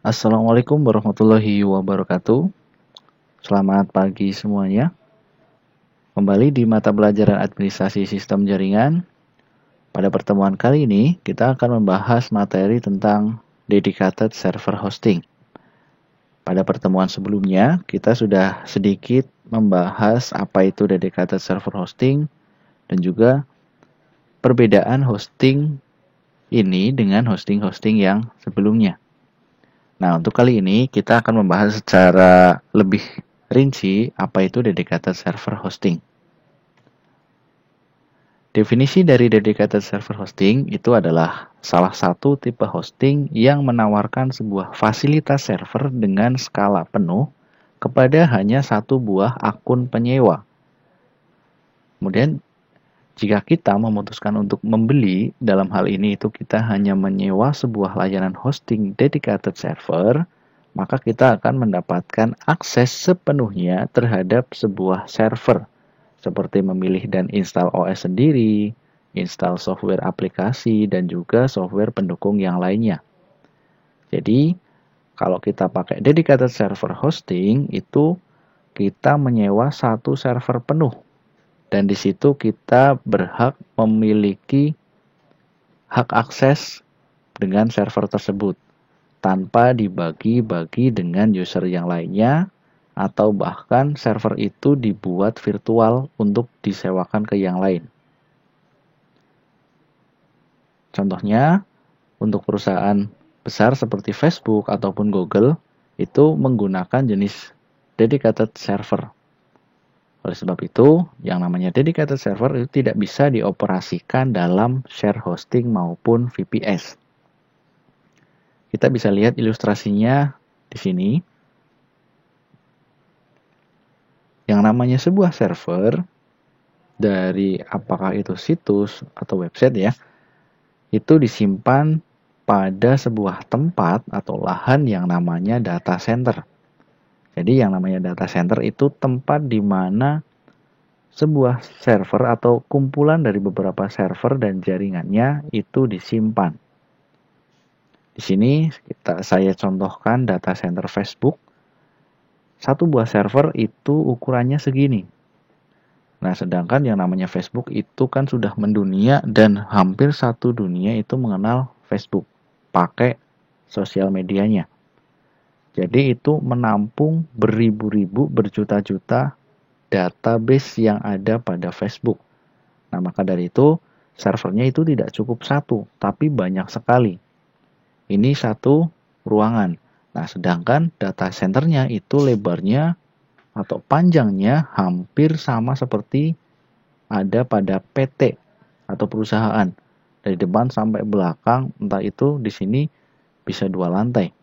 Assalamualaikum warahmatullahi wabarakatuh. Selamat pagi semuanya. Kembali di mata pelajaran administrasi sistem jaringan. Pada pertemuan kali ini, kita akan membahas materi tentang dedicated server hosting. Pada pertemuan sebelumnya, kita sudah sedikit membahas apa itu dedicated server hosting dan juga perbedaan hosting ini dengan hosting-hosting yang sebelumnya. Nah, untuk kali ini kita akan membahas secara lebih rinci apa itu dedicated server hosting. Definisi dari dedicated server hosting itu adalah salah satu tipe hosting yang menawarkan sebuah fasilitas server dengan skala penuh kepada hanya satu buah akun penyewa. Kemudian, jika kita memutuskan untuk membeli, dalam hal ini itu kita hanya menyewa sebuah layanan hosting dedicated server, maka kita akan mendapatkan akses sepenuhnya terhadap sebuah server, seperti memilih dan install OS sendiri, install software aplikasi, dan juga software pendukung yang lainnya. Jadi, kalau kita pakai dedicated server hosting, itu kita menyewa satu server penuh. Dan di situ kita berhak memiliki hak akses dengan server tersebut tanpa dibagi-bagi dengan user yang lainnya atau bahkan server itu dibuat virtual untuk disewakan ke yang lain. Contohnya, untuk perusahaan besar seperti Facebook ataupun Google itu menggunakan jenis dedicated server. Oleh sebab itu, yang namanya dedicated server itu tidak bisa dioperasikan dalam share hosting maupun VPS. Kita bisa lihat ilustrasinya di sini. Yang namanya sebuah server, dari apakah itu situs atau website ya, itu disimpan pada sebuah tempat atau lahan yang namanya data center. Jadi yang namanya data center itu tempat di mana sebuah server atau kumpulan dari beberapa server dan jaringannya itu disimpan. Di sini saya contohkan data center Facebook. Satu buah server itu ukurannya segini. Nah, sedangkan yang namanya Facebook itu kan sudah mendunia dan hampir satu dunia itu mengenal Facebook pakai sosial medianya. Jadi itu menampung beribu-ribu, berjuta-juta database yang ada pada Facebook. Nah, maka dari itu servernya itu tidak cukup satu, tapi banyak sekali. Ini satu ruangan. Nah, sedangkan data centernya itu lebarnya atau panjangnya hampir sama seperti ada pada PT atau perusahaan. Dari depan sampai belakang, entah itu di sini bisa 2 lantai.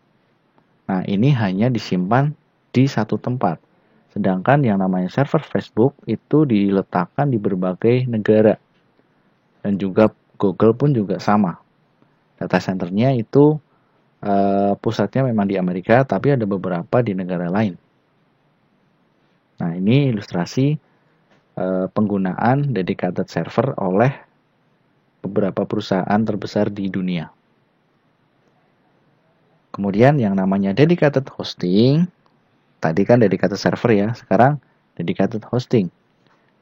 Nah, ini hanya disimpan di satu tempat. Sedangkan yang namanya server Facebook itu diletakkan di berbagai negara. Dan juga Google pun juga sama. Data centernya itu pusatnya memang di Amerika, tapi ada beberapa di negara lain. Nah, ini ilustrasi penggunaan dedicated server oleh beberapa perusahaan terbesar di dunia. Kemudian yang namanya dedicated hosting, tadi kan dedicated server ya, sekarang dedicated hosting.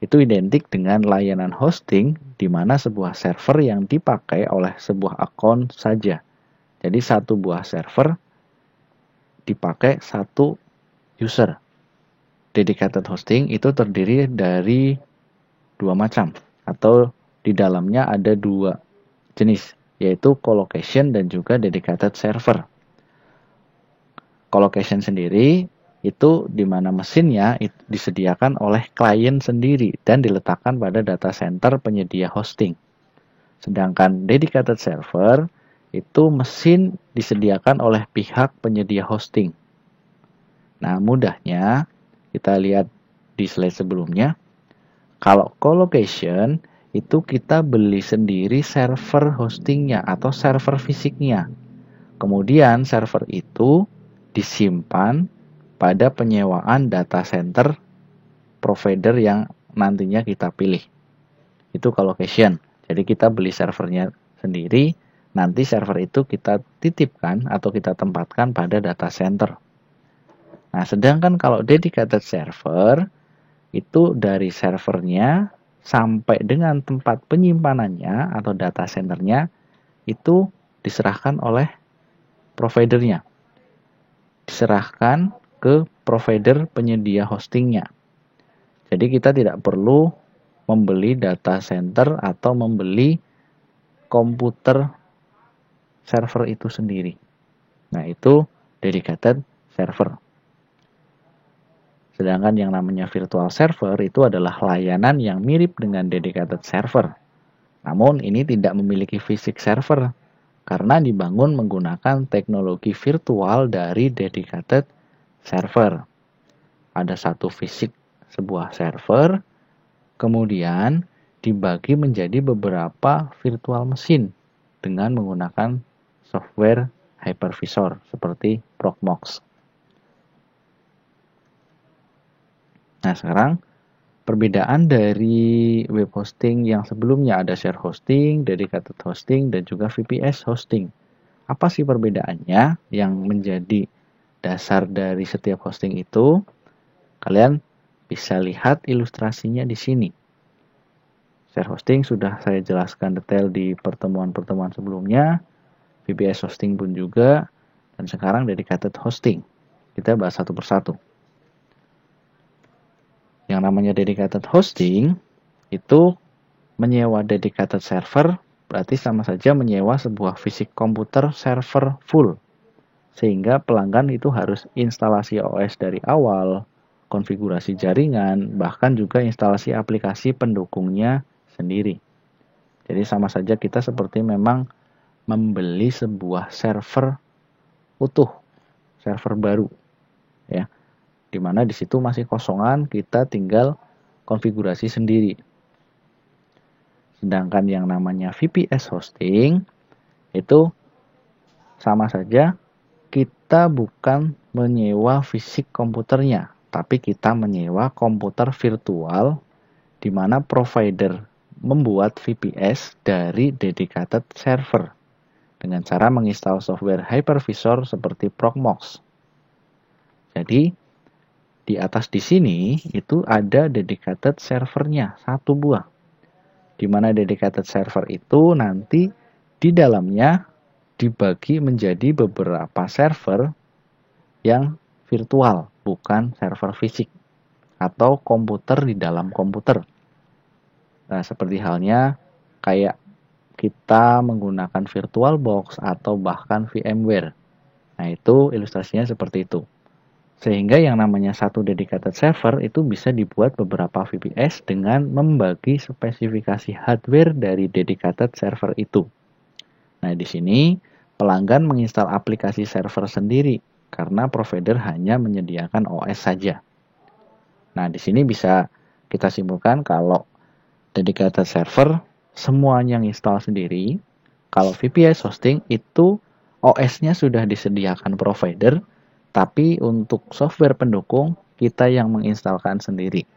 Itu identik dengan layanan hosting di mana sebuah server yang dipakai oleh sebuah akun saja. Jadi satu buah server dipakai satu user. Dedicated hosting itu terdiri dari 2 macam atau di dalamnya ada 2 jenis, yaitu colocation dan juga dedicated server. Colocation sendiri itu di mana mesinnya disediakan oleh klien sendiri dan diletakkan pada data center penyedia hosting. Sedangkan dedicated server itu mesin disediakan oleh pihak penyedia hosting. Nah, mudahnya kita lihat di slide sebelumnya. Kalau colocation itu kita beli sendiri server hostingnya atau server fisiknya. Kemudian server itu disimpan pada penyewaan data center provider yang nantinya kita pilih. Itu colocation. Jadi kita beli servernya sendiri, nanti server itu kita titipkan atau kita tempatkan pada data center. Nah, sedangkan kalau dedicated server, itu dari servernya sampai dengan tempat penyimpanannya atau data centernya itu diserahkan oleh providernya. Diserahkan ke provider penyedia hostingnya. Jadi kita tidak perlu membeli data center atau membeli komputer server itu sendiri. Nah, itu dedicated server. Sedangkan yang namanya virtual server itu adalah layanan yang mirip dengan dedicated server. Namun ini tidak memiliki fisik server karena dibangun menggunakan teknologi virtual dari dedicated server. Ada satu fisik sebuah server, kemudian dibagi menjadi beberapa virtual mesin dengan menggunakan software hypervisor seperti Proxmox. Nah, sekarang perbedaan dari web hosting yang sebelumnya ada share hosting, dedicated hosting, dan juga VPS hosting. Apa sih perbedaannya yang menjadi dasar dari setiap hosting itu? Kalian bisa lihat ilustrasinya di sini. Share hosting sudah saya jelaskan detail di pertemuan-pertemuan sebelumnya. VPS hosting pun juga. Dan sekarang dedicated hosting. Kita bahas satu persatu. Yang namanya dedicated hosting itu menyewa dedicated server berarti sama saja menyewa sebuah fisik komputer server full. Sehingga pelanggan itu harus instalasi OS dari awal, konfigurasi jaringan, bahkan juga instalasi aplikasi pendukungnya sendiri. Jadi sama saja kita seperti memang membeli sebuah server utuh, server baru, ya. Dimana di situ masih kosongan, kita tinggal konfigurasi sendiri. Sedangkan yang namanya VPS hosting itu sama saja kita bukan menyewa fisik komputernya, tapi kita menyewa komputer virtual di mana provider membuat VPS dari dedicated server dengan cara menginstal software hypervisor seperti Proxmox. Jadi di atas di sini itu ada dedicated servernya, satu buah. Di mana dedicated server itu nanti di dalamnya dibagi menjadi beberapa server yang virtual, bukan server fisik atau komputer di dalam komputer. Nah, seperti halnya kayak kita menggunakan VirtualBox atau bahkan VMware. Nah, itu ilustrasinya seperti itu. Sehingga yang namanya satu dedicated server itu bisa dibuat beberapa VPS dengan membagi spesifikasi hardware dari dedicated server itu. Nah, di sini pelanggan menginstal aplikasi server sendiri karena provider hanya menyediakan OS saja. Nah, di sini bisa kita simpulkan kalau dedicated server semuanya install sendiri. Kalau VPS hosting itu OS-nya sudah disediakan provider, tapi untuk software pendukung, kita yang menginstalkan sendiri.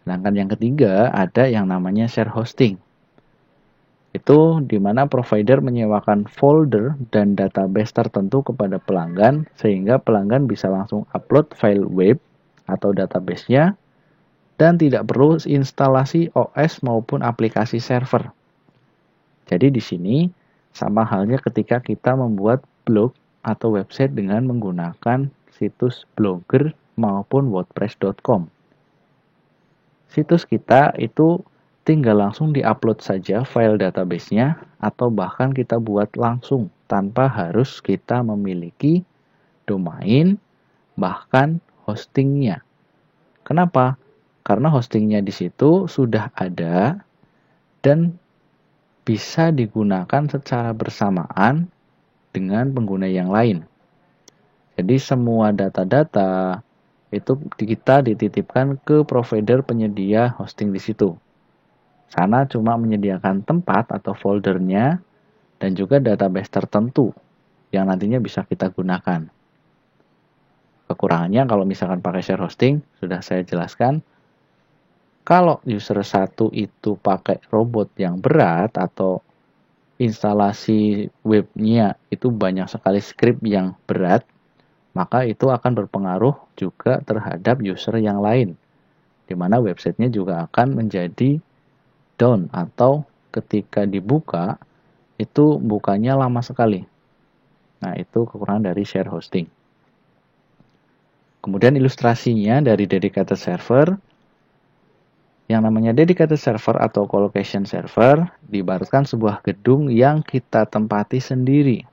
Sedangkan yang ketiga, ada yang namanya share hosting. Itu di mana provider menyewakan folder dan database tertentu kepada pelanggan, sehingga pelanggan bisa langsung upload file web atau database-nya, dan tidak perlu instalasi OS maupun aplikasi server. Jadi di sini, sama halnya ketika kita membuat blog atau website dengan menggunakan situs Blogger maupun WordPress.com. Situs kita itu tinggal langsung diupload saja file database-nya atau bahkan kita buat langsung tanpa harus kita memiliki domain bahkan hostingnya. Kenapa? Karena hostingnya di situ sudah ada dan bisa digunakan secara bersamaan dengan pengguna yang lain. Jadi semua data-data itu kita dititipkan ke provider penyedia hosting di situ. Sana cuma menyediakan tempat atau foldernya dan juga database tertentu yang nantinya bisa kita gunakan. Kekurangannya kalau misalkan pakai share hosting, sudah saya jelaskan. Kalau user 1 itu pakai robot yang berat atau instalasi webnya itu banyak sekali script yang berat, maka itu akan berpengaruh juga terhadap user yang lain, di mana websitenya juga akan menjadi down atau ketika dibuka itu bukanya lama sekali. Nah, itu kekurangan dari share hosting. Kemudian ilustrasinya dari dedicated server, yang namanya dedicated server atau colocation server diibaratkan sebuah gedung yang kita tempati sendiri,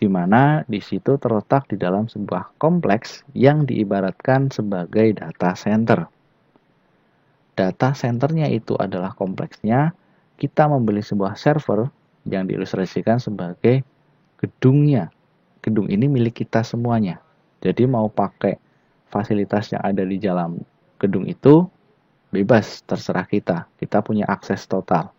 di mana di situ terletak di dalam sebuah kompleks yang diibaratkan sebagai data center. Data centernya itu adalah kompleksnya, kita membeli sebuah server yang diilustrasikan sebagai gedungnya. Gedung ini milik kita semuanya. Jadi mau pakai fasilitas yang ada di dalam gedung itu bebas, terserah kita. Kita punya akses total.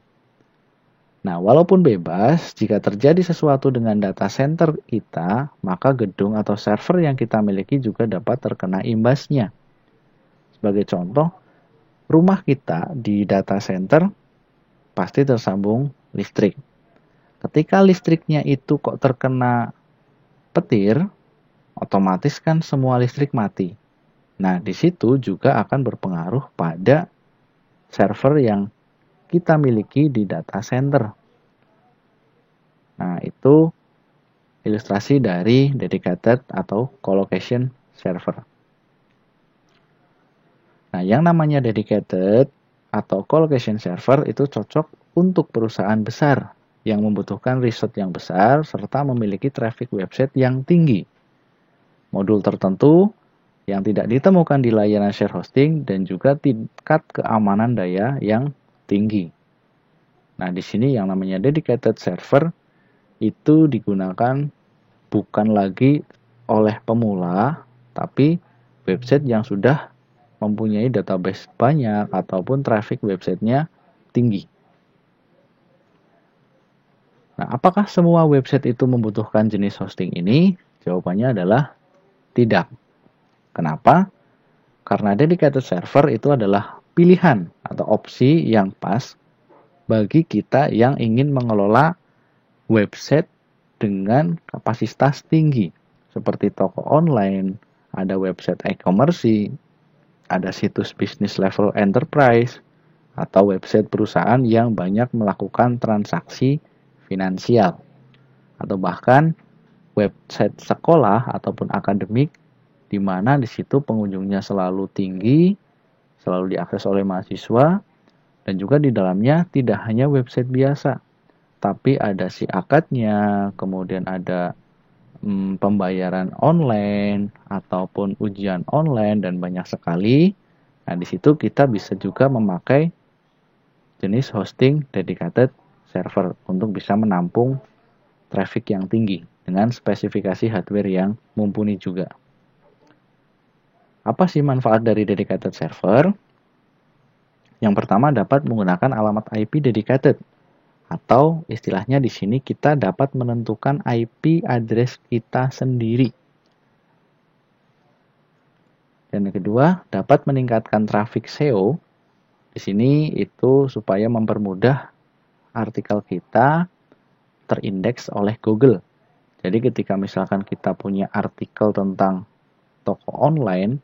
Nah, walaupun bebas, jika terjadi sesuatu dengan data center kita, maka gedung atau server yang kita miliki juga dapat terkena imbasnya. Sebagai contoh, rumah kita di data center pasti tersambung listrik. Ketika listriknya itu kok terkena petir, otomatis kan semua listrik mati. Nah, di situ juga akan berpengaruh pada server yang kita miliki di data center. Nah, itu ilustrasi dari dedicated atau colocation server. Nah, yang namanya dedicated atau colocation server itu cocok untuk perusahaan besar yang membutuhkan riset yang besar serta memiliki traffic website yang tinggi. Modul tertentu yang tidak ditemukan di layanan share hosting dan juga tingkat keamanan daya yang tinggi. Nah, di sini yang namanya dedicated server itu digunakan bukan lagi oleh pemula, tapi website yang sudah mempunyai database banyak ataupun traffic websitenya tinggi. Nah, apakah semua website itu membutuhkan jenis hosting ini? Jawabannya adalah tidak. Kenapa? Karena dedicated server itu adalah pilihan atau opsi yang pas bagi kita yang ingin mengelola website dengan kapasitas tinggi. Seperti toko online, ada website e-commerce, ada situs bisnis level enterprise, atau website perusahaan yang banyak melakukan transaksi finansial. Atau bahkan website sekolah ataupun akademik di mana di situ pengunjungnya selalu tinggi, selalu diakses oleh mahasiswa, dan juga di dalamnya tidak hanya website biasa, tapi ada si akadnya, kemudian ada pembayaran online ataupun ujian online dan banyak sekali. Nah, di situ kita bisa juga memakai jenis hosting dedicated server untuk bisa menampung traffic yang tinggi dengan spesifikasi hardware yang mumpuni juga. Apa sih manfaat dari dedicated server? Yang pertama dapat menggunakan alamat IP dedicated, atau istilahnya di sini kita dapat menentukan IP address kita sendiri. Dan yang kedua, dapat meningkatkan traffic SEO. Di sini itu supaya mempermudah artikel kita terindeks oleh Google. Jadi ketika misalkan kita punya artikel tentang toko online,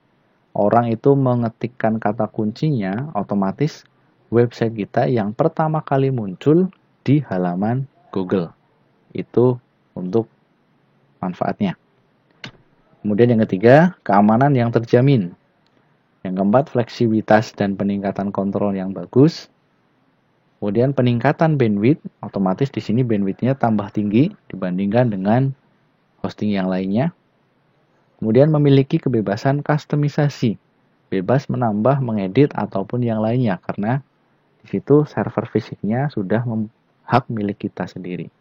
orang itu mengetikkan kata kuncinya, otomatis website kita yang pertama kali muncul di halaman Google. Itu untuk manfaatnya. Kemudian yang ketiga, keamanan yang terjamin. Yang keempat, fleksibilitas dan peningkatan kontrol yang bagus. Kemudian peningkatan bandwidth, otomatis di sini bandwidthnya tambah tinggi dibandingkan dengan hosting yang lainnya. Kemudian memiliki kebebasan kustomisasi, bebas menambah, mengedit ataupun yang lainnya karena di situ server fisiknya sudah hak milik kita sendiri.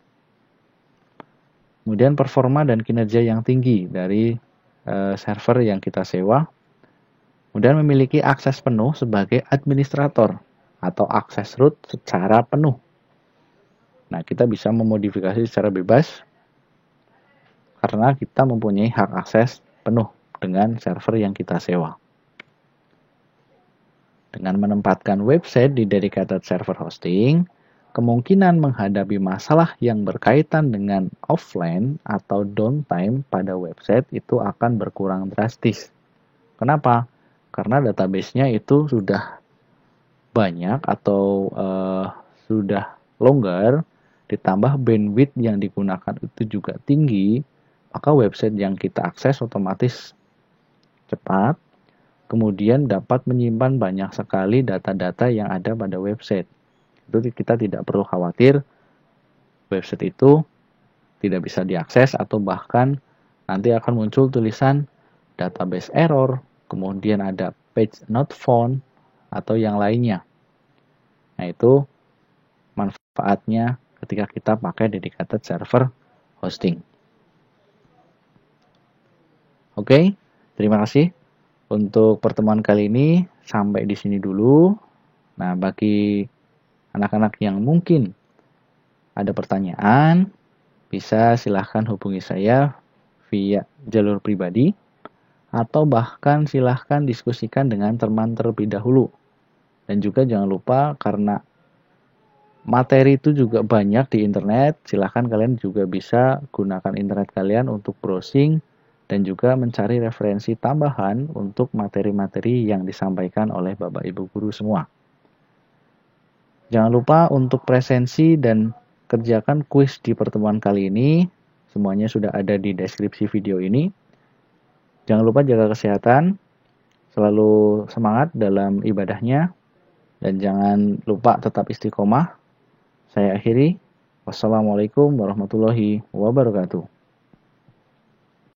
Kemudian performa dan kinerja yang tinggi dari server yang kita sewa. Kemudian memiliki akses penuh sebagai administrator atau akses root secara penuh. Nah, kita bisa memodifikasi secara bebas karena kita mempunyai hak akses penuh dengan server yang kita sewa. Dengan menempatkan website di dedicated server hosting, kemungkinan menghadapi masalah yang berkaitan dengan offline atau downtime pada website itu akan berkurang drastis. Kenapa? Karena database-nya itu sudah banyak atau sudah longgar, ditambah bandwidth yang digunakan itu juga tinggi, maka website yang kita akses otomatis cepat, kemudian dapat menyimpan banyak sekali data-data yang ada pada website. Itu kita tidak perlu khawatir website itu tidak bisa diakses atau bahkan nanti akan muncul tulisan database error, kemudian ada page not found atau yang lainnya. Nah, itu manfaatnya ketika kita pakai dedicated server hosting. Oke, terima kasih untuk pertemuan kali ini. Sampai di sini dulu. Nah, bagi anak-anak yang mungkin ada pertanyaan, bisa silahkan hubungi saya via jalur pribadi, atau bahkan silahkan diskusikan dengan teman terlebih dahulu. Dan juga jangan lupa, karena materi itu juga banyak di internet, silahkan kalian juga bisa gunakan internet kalian untuk browsing dan juga mencari referensi tambahan untuk materi-materi yang disampaikan oleh Bapak Ibu Guru semua. Jangan lupa untuk presensi dan kerjakan kuis di pertemuan kali ini. Semuanya sudah ada di deskripsi video ini. Jangan lupa jaga kesehatan, selalu semangat dalam ibadahnya, dan jangan lupa tetap istiqomah. Saya akhiri. Wassalamualaikum warahmatullahi wabarakatuh.